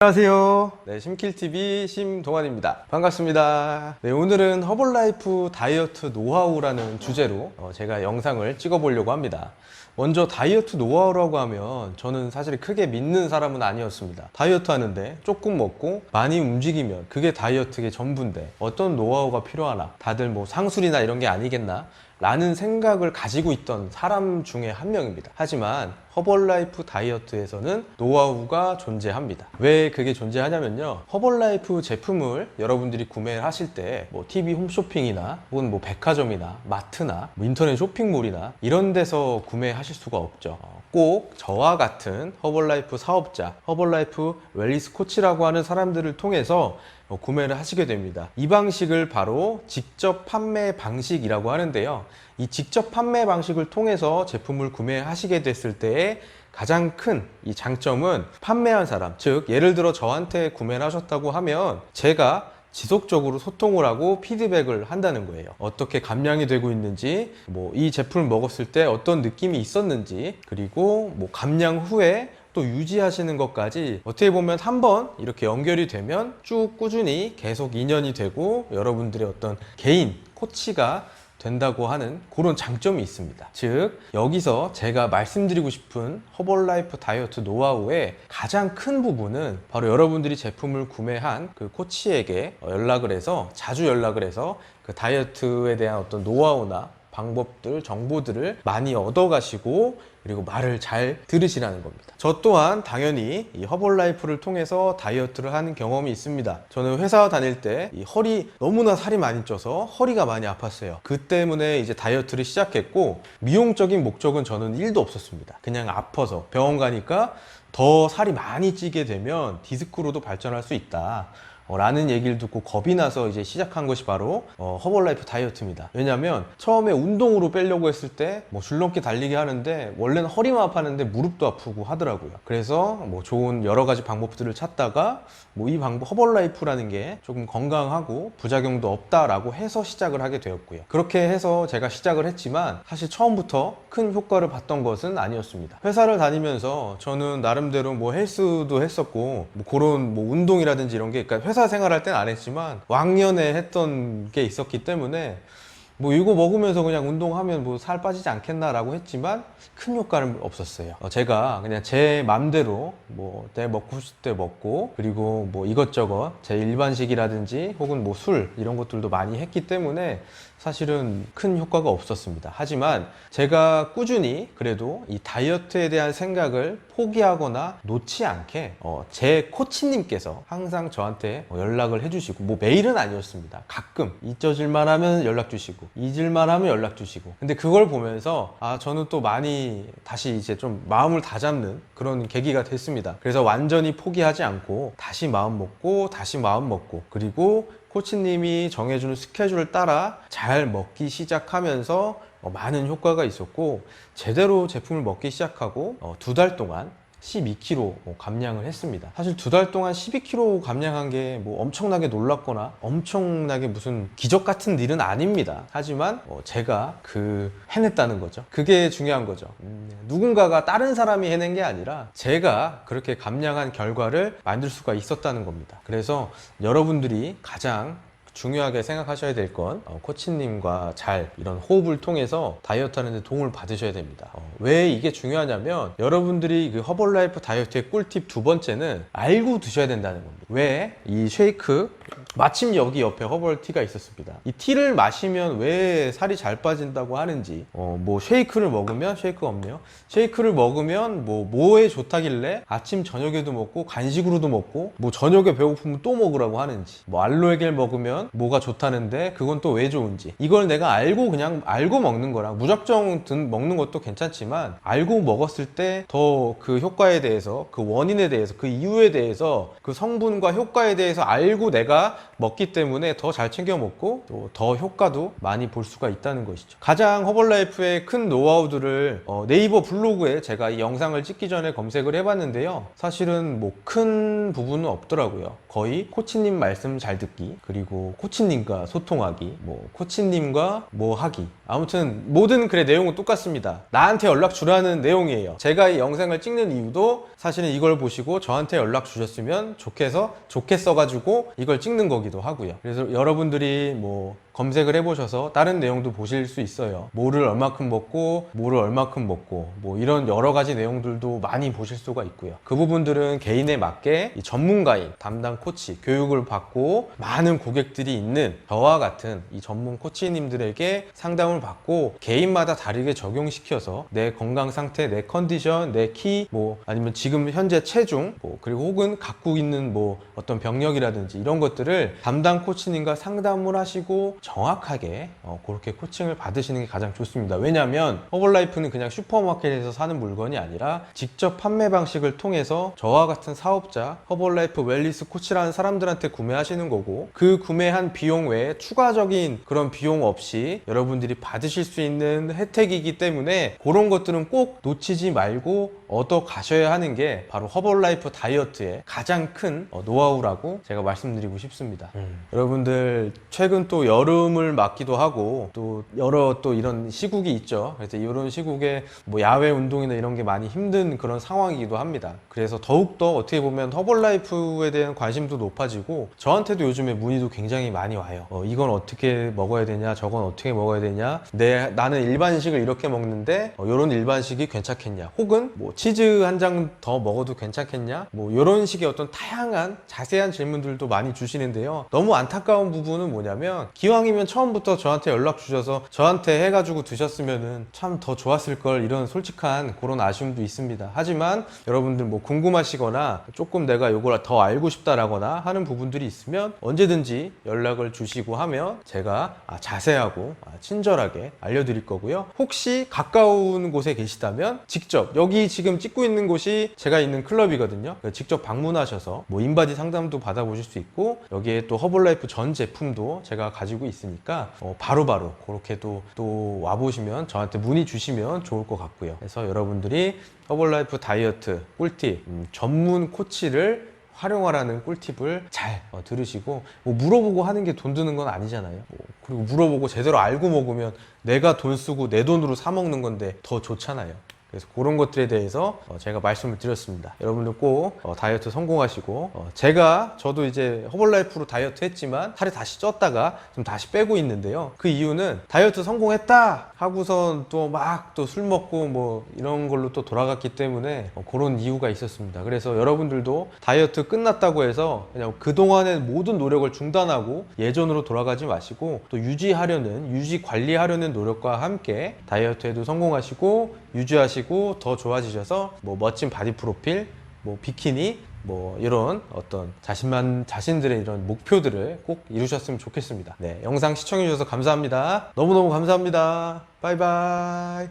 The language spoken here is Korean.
안녕하세요. 심킬TV 심동환입니다. 반갑습니다. 오늘은 허벌라이프 다이어트 노하우라는 주제로 제가 영상을 찍어보려고 합니다. 먼저 다이어트 노하우라고 하면 저는 사실 크게 믿는 사람은 아니었습니다. 다이어트 하는데 조금 먹고 많이 움직이면 그게 다이어트의 전부인데 어떤 노하우가 필요하나, 다들 뭐 상술이나 이런 게 아니겠나 라는 생각을 가지고 있던 사람 중에 한 명입니다. 하지만 허벌라이프 다이어트에서는 노하우가 존재합니다. 왜 그게 존재하냐면요, 허벌라이프 제품을 여러분들이 구매를 하실 때 뭐 TV 홈쇼핑이나 혹은 뭐 백화점이나 마트나 뭐 인터넷 쇼핑몰이나 이런 데서 구매하실 수가 없죠. 꼭 저와 같은 허벌라이프 사업자, 허벌라이프 웰니스 코치라고 하는 사람들을 통해서 구매를 하시게 됩니다. 이 방식을 바로 직접 판매 방식이라고 하는데요, 이 직접 판매 방식을 통해서 제품을 구매하시게 됐을 때의 가장 큰 이 장점은 판매한 사람, 즉 예를 들어 저한테 구매를 하셨다고 하면 제가 지속적으로 소통을 하고 피드백을 한다는 거예요. 어떻게 감량이 되고 있는지, 뭐 이 제품을 먹었을 때 어떤 느낌이 있었는지, 그리고 뭐 감량 후에 또 유지하시는 것까지 어떻게 보면 한번 이렇게 연결이 되면 쭉 꾸준히 계속 인연이 되고 여러분들의 어떤 개인 코치가 된다고 하는 그런 장점이 있습니다. 즉 여기서 제가 말씀드리고 싶은 허벌라이프 다이어트 노하우의 가장 큰 부분은 바로 여러분들이 제품을 구매한 그 코치에게 연락을 해서, 자주 연락을 해서 그 다이어트에 대한 어떤 노하우나 방법들, 정보들을 많이 얻어가시고 그리고 말을 잘 들으시라는 겁니다. 저 또한 당연히 이 허벌라이프를 통해서 다이어트를 하는 경험이 있습니다. 저는 회사 다닐 때 이 허리, 너무나 살이 많이 쪄서 허리가 많이 아팠어요. 그 때문에 이제 다이어트를 시작했고, 미용적인 목적은 저는 1도 없었습니다. 그냥 아파서 병원 가니까 더 살이 많이 찌게 되면 디스크로도 발전할 수 있다 라는 얘기를 듣고 겁이 나서 이제 시작한 것이 바로 허벌라이프 다이어트입니다. 왜냐면 처음에 운동으로 빼려고 했을 때 뭐 줄넘기 달리기 하는데 원래는 허리만 아팠는데 무릎도 아프고 하더라고요. 그래서 뭐 좋은 여러 가지 방법들을 찾다가 뭐 이 방법, 허벌라이프라는 게 조금 건강하고 부작용도 없다라고 해서 시작을 하게 되었고요. 그렇게 해서 제가 시작을 했지만 사실 처음부터 큰 효과를 봤던 것은 아니었습니다. 회사를 다니면서 저는 나름대로 뭐 헬스도 했었고 뭐 그런 뭐 운동이라든지 이런 게, 그러니까 회사 생활할 땐 안 했지만 왕년에 했던 게 있었기 때문에 뭐 이거 먹으면서 그냥 운동하면 뭐 살 빠지지 않겠나라고 했지만 큰 효과는 없었어요. 제가 그냥 제 맘대로 뭐 내 먹고 싶을 때 먹고, 그리고 뭐 이것저것 제 일반식이라든지 혹은 뭐 술 이런 것들도 많이 했기 때문에 사실은 큰 효과가 없었습니다. 하지만 제가 꾸준히 그래도 이 다이어트에 대한 생각을 포기하거나 놓지 않게 제 코치님께서 항상 저한테 연락을 해주시고, 뭐 매일은 아니었습니다. 가끔 잊어질만 하면 연락 주시고 잊을만 하면 연락 주시고, 근데 그걸 보면서 저는 또 많이 다시 이제 좀 마음을 다잡는 그런 계기가 됐습니다. 그래서 완전히 포기하지 않고 다시 마음 먹고 다시 마음 먹고, 그리고 코치님이 정해주는 스케줄을 따라 잘 먹기 시작하면서 많은 효과가 있었고, 제대로 제품을 먹기 시작하고 2달 동안 12kg 감량을 했습니다. 사실 2달 동안 12kg 감량한 게 뭐 엄청나게 놀랍거나 엄청나게 무슨 기적 같은 일은 아닙니다. 하지만 제가 해냈다는 거죠. 그게 중요한 거죠. 누군가가, 다른 사람이 해낸 게 아니라 제가 그렇게 감량한 결과를 만들 수가 있었다는 겁니다. 그래서 여러분들이 가장 중요하게 생각하셔야 될 건 코치님과 잘 이런 호흡을 통해서 다이어트 하는데 도움을 받으셔야 됩니다. 왜 이게 중요하냐면, 여러분들이 그 허벌라이프 다이어트의 꿀팁 두 번째는 알고 드셔야 된다는 겁니다. 왜 이 쉐이크, 마침 여기 옆에 허벌티가 있었습니다. 이 티를 마시면 왜 살이 잘 빠진다고 하는지, 뭐 쉐이크를 먹으면, 쉐이크가 없네요. 쉐이크를 먹으면 뭐에 좋다길래 아침 저녁에도 먹고 간식으로도 먹고, 뭐 저녁에 배고프면 또 먹으라고 하는지, 뭐 알로에겔 먹으면 뭐가 좋다는데 그건 또 왜 좋은지, 이걸 내가 알고 그냥 알고 먹는 거랑 무작정 먹는 것도 괜찮지만, 알고 먹었을 때 더 그 효과에 대해서, 그 원인에 대해서, 그 이유에 대해서, 그 성분과 효과에 대해서 알고 내가 먹기 때문에 더 잘 챙겨 먹고 또 더 효과도 많이 볼 수가 있다는 것이죠. 가장 허벌라이프의 큰 노하우들을 네이버 블로그에 제가 이 영상을 찍기 전에 검색을 해봤는데요, 사실은 뭐 큰 부분은 없더라고요. 거의 코치님 말씀 잘 듣기, 그리고 뭐 코치님과 소통하기, 뭐 코치님과 뭐 하기, 아무튼 모든 글의 내용은 똑같습니다. 나한테 연락 주라는 내용이에요. 제가 이 영상을 찍는 이유도 사실은 이걸 보시고 저한테 연락 주셨으면 좋게 써가지고 이걸 찍는 거기도 하고요. 그래서 여러분들이 뭐 검색을 해보셔서 다른 내용도 보실 수 있어요. 뭐를 얼마큼 먹고 뭐를 얼마큼 먹고 뭐 이런 여러 가지 내용들도 많이 보실 수가 있고요. 그 부분들은 개인에 맞게 이 전문가인 담당 코치 교육을 받고 많은 고객들이 있는 저와 같은 이 전문 코치님들에게 상담을 받고 개인마다 다르게 적용시켜서 내 건강 상태, 내 컨디션, 내 키, 뭐 아니면 지금 현재 체중, 뭐 그리고 혹은 갖고 있는 뭐 어떤 병력이라든지 이런 것들을 담당 코치님과 상담을 하시고 정확하게 그렇게 코칭을 받으시는 게 가장 좋습니다. 왜냐하면 허벌라이프는 그냥 슈퍼마켓에서 사는 물건이 아니라 직접 판매 방식을 통해서 저와 같은 사업자, 허벌라이프 웰니스 코치라는 사람들한테 구매하시는 거고, 그 구매한 비용 외에 추가적인 그런 비용 없이 여러분들이 받으실 수 있는 혜택이기 때문에 그런 것들은 꼭 놓치지 말고 얻어 가셔야 하는 게 바로 허벌라이프 다이어트의 가장 큰 노하우라고 제가 말씀드리고 싶습니다. 여러분들 최근 또 여름을 맞기도 하고 또 여러 또 이런 시국이 있죠. 그래서 이런 시국에 뭐 야외 운동이나 이런 게 많이 힘든 그런 상황이기도 합니다. 그래서 더욱더 어떻게 보면 허벌라이프에 대한 관심도 높아지고 저한테도 요즘에 문의도 굉장히 많이 와요. 이건 어떻게 먹어야 되냐, 저건 어떻게 먹어야 되냐, 나는 일반식을 이렇게 먹는데 이런 일반식이 괜찮겠냐, 혹은 뭐 치즈 한 장 더 먹어도 괜찮겠냐, 뭐 이런 식의 어떤 다양한 자세한 질문들도 많이 주시는데요. 너무 안타까운 부분은 뭐냐면 기왕이면 처음부터 저한테 연락 주셔서 저한테 해가지고 드셨으면은 참 더 좋았을 걸, 이런 솔직한 그런 아쉬움도 있습니다. 하지만 여러분들 뭐 궁금하시거나 조금 내가 이걸 더 알고 싶다라거나 하는 부분들이 있으면 언제든지 연락을 주시고 하면 제가 자세하고 친절하게 알려드릴 거고요. 혹시 가까운 곳에 계시다면 직접 여기 지금 찍고 있는 곳이 제가 있는 클럽이거든요. 직접 방문하셔서 뭐 인바디 상담도 받아보실 수 있고, 여기에 또 허벌라이프 전 제품도 제가 가지고 있으니까 바로바로 그렇게 또 와보시면 저한테 문의 주시면 좋을 것 같고요. 그래서 여러분들이 허벌라이프 다이어트 꿀팁, 전문 코치를 활용하라는 꿀팁을 잘 들으시고, 뭐 물어보고 하는 게 돈 드는 건 아니잖아요. 그리고 물어보고 제대로 알고 먹으면 내가 돈 쓰고 내 돈으로 사 먹는 건데 더 좋잖아요. 그래서 그런 것들에 대해서 제가 말씀을 드렸습니다. 여러분들 꼭 다이어트 성공하시고, 저도 이제 허벌라이프로 다이어트 했지만 살이 다시 쪘다가 좀 다시 빼고 있는데요. 그 이유는 다이어트 성공했다 하고선 또 막 또 술 먹고 뭐 이런 걸로 또 돌아갔기 때문에 그런 이유가 있었습니다. 그래서 여러분들도 다이어트 끝났다고 해서 그냥 그동안의 모든 노력을 중단하고 예전으로 돌아가지 마시고, 또 유지 관리하려는 노력과 함께 다이어트에도 성공하시고 유지하시고 더 좋아지셔서 뭐 멋진 바디 프로필, 뭐 비키니, 뭐 이런 어떤 자신들의 이런 목표들을 꼭 이루셨으면 좋겠습니다. 네, 영상 시청해 주셔서 감사합니다. 너무너무 감사합니다. 바이바이.